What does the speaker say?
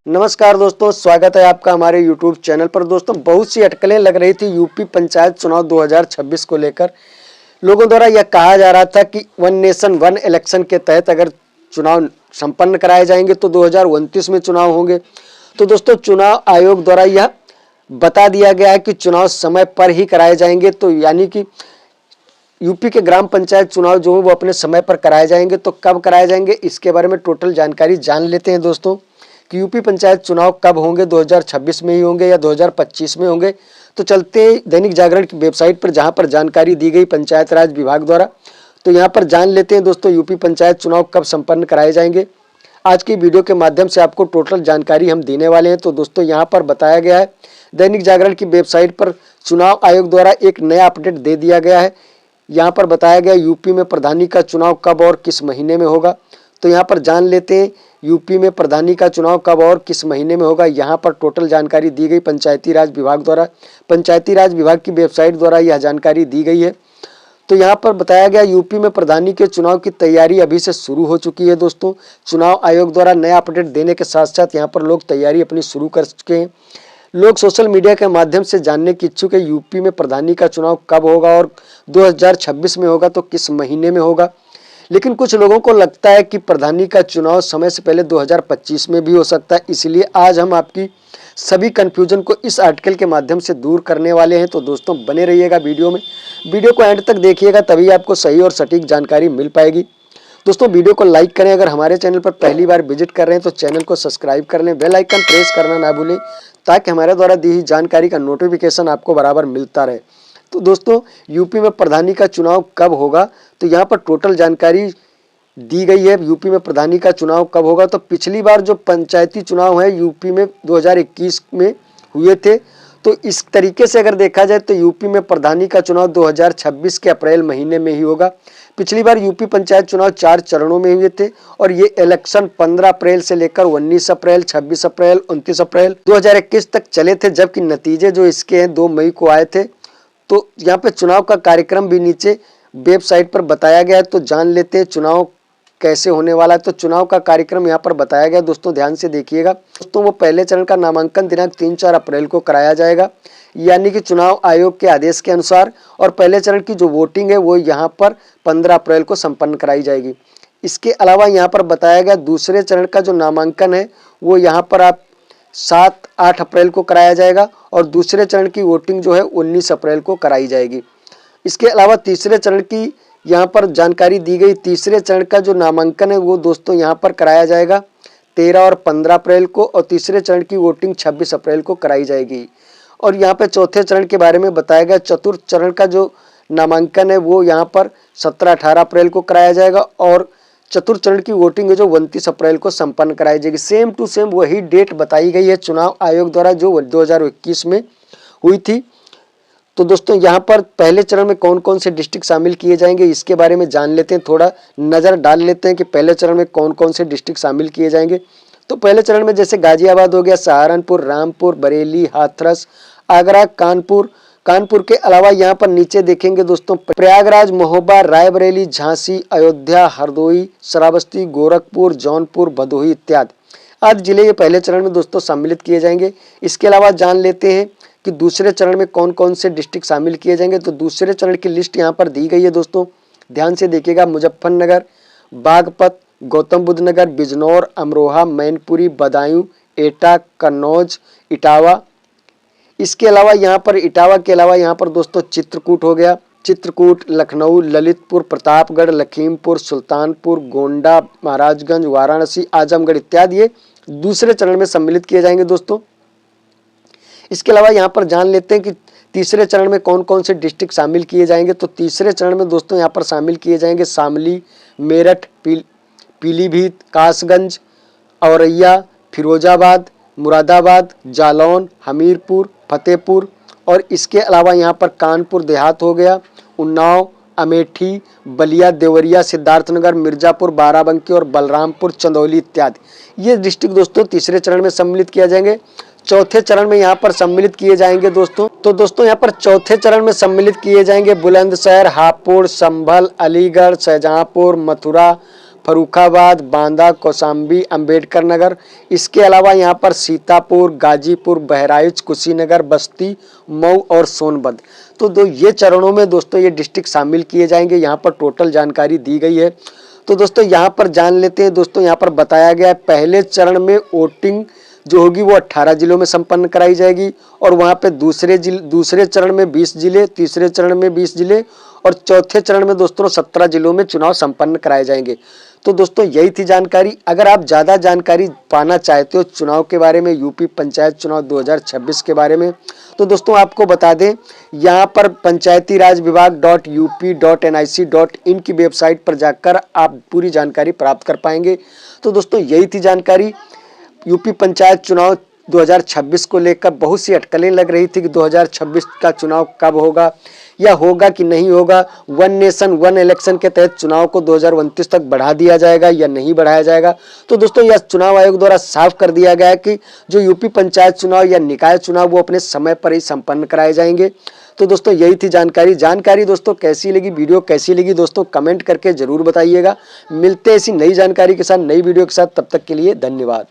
नमस्कार दोस्तों, स्वागत है आपका हमारे YouTube चैनल पर। दोस्तों, बहुत सी अटकलें लग रही थी यूपी पंचायत चुनाव 2026 को लेकर। लोगों द्वारा यह कहा जा रहा था कि वन नेशन वन इलेक्शन के तहत अगर चुनाव संपन्न कराए जाएंगे तो 2029 में चुनाव होंगे। तो दोस्तों, चुनाव आयोग द्वारा यह बता दिया गया है कि चुनाव समय पर ही कराए जाएंगे। तो यानी कि यूपी के ग्राम पंचायत चुनाव जो है वो अपने समय पर कराए जाएंगे। तो कब कराए जाएंगे, इसके बारे में टोटल जानकारी जान लेते हैं दोस्तों कि यूपी पंचायत चुनाव कब होंगे, 2026 में ही होंगे या 2025 में होंगे। तो चलते हैं दैनिक जागरण की वेबसाइट पर, जहां पर जानकारी दी गई पंचायत राज विभाग द्वारा। तो यहां पर जान लेते हैं दोस्तों यूपी पंचायत चुनाव कब संपन्न कराए जाएंगे। आज की वीडियो के माध्यम से आपको टोटल जानकारी हम देने वाले हैं। तो दोस्तों, यहाँ पर बताया गया है, दैनिक जागरण की वेबसाइट पर चुनाव आयोग द्वारा एक नया अपडेट दे दिया गया है। यहाँ पर बताया गया यूपी में प्रधानी का चुनाव कब और किस महीने में होगा। तो यहाँ पर जान लेते हैं यूपी में प्रधानी का चुनाव कब और किस महीने में होगा। यहाँ पर टोटल जानकारी दी गई पंचायती राज विभाग द्वारा। पंचायती राज विभाग की वेबसाइट द्वारा यह जानकारी दी गई है। तो यहाँ पर बताया गया यूपी में प्रधानी के चुनाव की तैयारी अभी से शुरू हो चुकी है। दोस्तों, चुनाव आयोग द्वारा नया अपडेट देने के साथ साथ यहाँ पर लोग तैयारी अपनी शुरू कर चुके हैं। लोग सोशल मीडिया के माध्यम से जानने की इच्छुक है यूपी में प्रधानी का चुनाव कब होगा और 2026 में होगा तो किस महीने में होगा। लेकिन कुछ लोगों को लगता है कि प्रधानी का चुनाव समय से पहले 2025 में भी हो सकता है। इसलिए आज हम आपकी सभी कंफ्यूजन को इस आर्टिकल के माध्यम से दूर करने वाले हैं। तो दोस्तों, बने रहिएगा वीडियो में, वीडियो को एंड तक देखिएगा, तभी आपको सही और सटीक जानकारी मिल पाएगी। दोस्तों, वीडियो को लाइक करें। अगर हमारे चैनल पर पहली बार विजिट कर रहे हैं तो चैनल को सब्सक्राइब कर लें, बेल आइकन प्रेस करना ना भूलें, ताकि हमारे द्वारा दी हुई जानकारी का नोटिफिकेशन आपको बराबर मिलता रहे। तो दोस्तों, यूपी में प्रधानी का चुनाव कब होगा, तो यहाँ पर टोटल जानकारी दी गई है। यूपी में प्रधानी का चुनाव कब होगा, तो पिछली बार जो पंचायती चुनाव है यूपी में 2021 में हुए थे। तो इस तरीके से अगर देखा जाए तो यूपी में प्रधानी का चुनाव 2026 के अप्रैल महीने में ही होगा। पिछली बार यूपी पंचायत चुनाव 4 चरणों में हुए थे और ये इलेक्शन 15 अप्रैल से लेकर 19 अप्रैल, 26 अप्रैल, 29 अप्रैल 2021 तक चले थे, जबकि नतीजे जो इसके हैं 2 मई को आए थे। तो यहाँ पे चुनाव का कार्यक्रम भी नीचे वेबसाइट पर बताया गया है। तो जान लेते हैं चुनाव कैसे होने वाला है। तो चुनाव का कार्यक्रम यहाँ पर बताया गया, दोस्तों ध्यान से देखिएगा। दोस्तों, वो पहले चरण का नामांकन दिनांक 3-4 अप्रैल को कराया जाएगा, यानी कि चुनाव आयोग के आदेश के अनुसार। और पहले चरण की जो वोटिंग है वो यहाँ पर 15 अप्रैल को संपन्न कराई जाएगी। इसके अलावा यहाँ पर बताया गया दूसरे चरण का जो नामांकन है वो यहाँ पर आप 7-8 अप्रैल को कराया जाएगा और दूसरे चरण की वोटिंग जो है 19 अप्रैल को कराई जाएगी। इसके अलावा तीसरे चरण की यहाँ पर जानकारी दी गई। तीसरे चरण का जो नामांकन है वो दोस्तों यहाँ पर कराया जाएगा 13 और 15 अप्रैल को और तीसरे चरण की वोटिंग 26 अप्रैल को कराई जाएगी। और यहाँ पे चौथे चरण के बारे में बताया गया, चतुर्थ चरण का जो नामांकन है वो यहाँ पर 17-18 अप्रैल को कराया जाएगा और चतुर्थ चरण की वोटिंग है जो 29 अप्रैल को संपन्न कराई जाएगी। सेम टू सेम वही डेट बताई गई है चुनाव आयोग द्वारा जो 2021 में हुई थी। तो दोस्तों, यहाँ पर पहले चरण में कौन कौन से डिस्ट्रिक्ट शामिल किए जाएंगे इसके बारे में जान लेते हैं, थोड़ा नज़र डाल लेते हैं कि पहले चरण में कौन कौन से डिस्ट्रिक्ट शामिल किए जाएंगे। तो पहले चरण में जैसे गाजियाबाद हो गया, सहारनपुर, रामपुर, बरेली, हाथरस, आगरा, कानपुर के अलावा यहाँ पर नीचे देखेंगे दोस्तों प्रयागराज, महोबा, रायबरेली, झांसी, अयोध्या, हरदोई, श्रावस्ती, गोरखपुर, जौनपुर, भदोही इत्यादि आदि जिले ये पहले चरण में दोस्तों सम्मिलित किए जाएंगे। इसके अलावा जान लेते हैं कि दूसरे चरण में कौन कौन से डिस्ट्रिक्ट शामिल किए जाएंगे। तो दूसरे चरण की लिस्ट यहाँ पर दी गई है दोस्तों, ध्यान से देखिएगा। मुजफ्फरनगर, बागपत, गौतम बुद्ध नगर, बिजनौर, अमरोहा, मैनपुरी, बदायूं, एटा, कन्नौज, इटावा। इसके अलावा यहाँ पर इटावा के अलावा यहाँ पर दोस्तों चित्रकूट हो गया, चित्रकूट, लखनऊ, ललितपुर, प्रतापगढ़, लखीमपुर, सुल्तानपुर, गोंडा, महाराजगंज, वाराणसी, आजमगढ़ इत्यादि ये दूसरे चरण में सम्मिलित किए जाएंगे दोस्तों। इसके अलावा यहाँ पर जान लेते हैं कि तीसरे चरण में कौन कौन से डिस्ट्रिक्ट शामिल किए जाएंगे। तो तीसरे चरण में दोस्तों यहाँ पर शामिल किए जाएंगे शामली, मेरठ, पीलीभीत, कासगंज, औरैया, फिरोजाबाद, मुरादाबाद, जालौन, हमीरपुर, फतेहपुर और इसके अलावा यहाँ पर कानपुर देहात हो गया, उन्नाव, अमेठी, बलिया, देवरिया, सिद्धार्थनगर, मिर्जापुर, बाराबंकी और बलरामपुर, चंदौली इत्यादि ये डिस्ट्रिक्ट दोस्तों तीसरे चरण में सम्मिलित किया जाएंगे। चौथे चरण में यहाँ पर सम्मिलित किए जाएंगे दोस्तों। तो दोस्तों यहाँ पर चौथे चरण में सम्मिलित किए जाएंगे बुलंदशहर, हापुड़, संभल, अलीगढ़, शाहजहांपुर, मथुरा, फर्रुखाबाद, बांदा, कौशाम्बी, अंबेडकर नगर। इसके अलावा यहाँ पर सीतापुर, गाजीपुर, बहराइच, कुशीनगर, बस्ती, मऊ और सोनभद्र। तो ये चरणों में दोस्तों ये डिस्ट्रिक्ट शामिल किए जाएंगे। यहाँ पर टोटल जानकारी दी गई है। तो दोस्तों यहाँ पर जान लेते हैं। दोस्तों यहाँ पर बताया गया है पहले चरण में वोटिंग जो होगी वो 18 जिलों में संपन्न कराई जाएगी और वहाँ पे दूसरे चरण में 20 जिले, तीसरे चरण में 20 जिले और चौथे चरण में दोस्तों 17 जिलों में चुनाव संपन्न कराए जाएंगे। तो दोस्तों यही थी जानकारी। अगर आप ज़्यादा जानकारी पाना चाहते हो चुनाव के बारे में, यूपी पंचायत चुनाव 2026 के बारे में, तो दोस्तों आपको बता दें यहाँ पर पंचायती राज विभाग .up.nic.in की वेबसाइट पर जाकर आप पूरी जानकारी प्राप्त कर पाएंगे। तो दोस्तों यही थी जानकारी। यूपी पंचायत चुनाव 2026 को लेकर बहुत सी अटकलें लग रही थी कि 2026 का चुनाव कब होगा या होगा कि नहीं होगा। वन नेशन वन इलेक्शन के तहत चुनाव को 2029 तक बढ़ा दिया जाएगा या नहीं बढ़ाया जाएगा। तो दोस्तों यह चुनाव आयोग द्वारा साफ कर दिया गया है कि जो यूपी पंचायत चुनाव या निकाय चुनाव वो अपने समय पर ही संपन्न कराए जाएंगे। तो दोस्तों यही थी जानकारी दोस्तों कैसी लगी, वीडियो कैसी लगी दोस्तों कमेंट करके जरूर बताइएगा। मिलते हैं ऐसी नई जानकारी के साथ, नई वीडियो के साथ। तब तक के लिए धन्यवाद।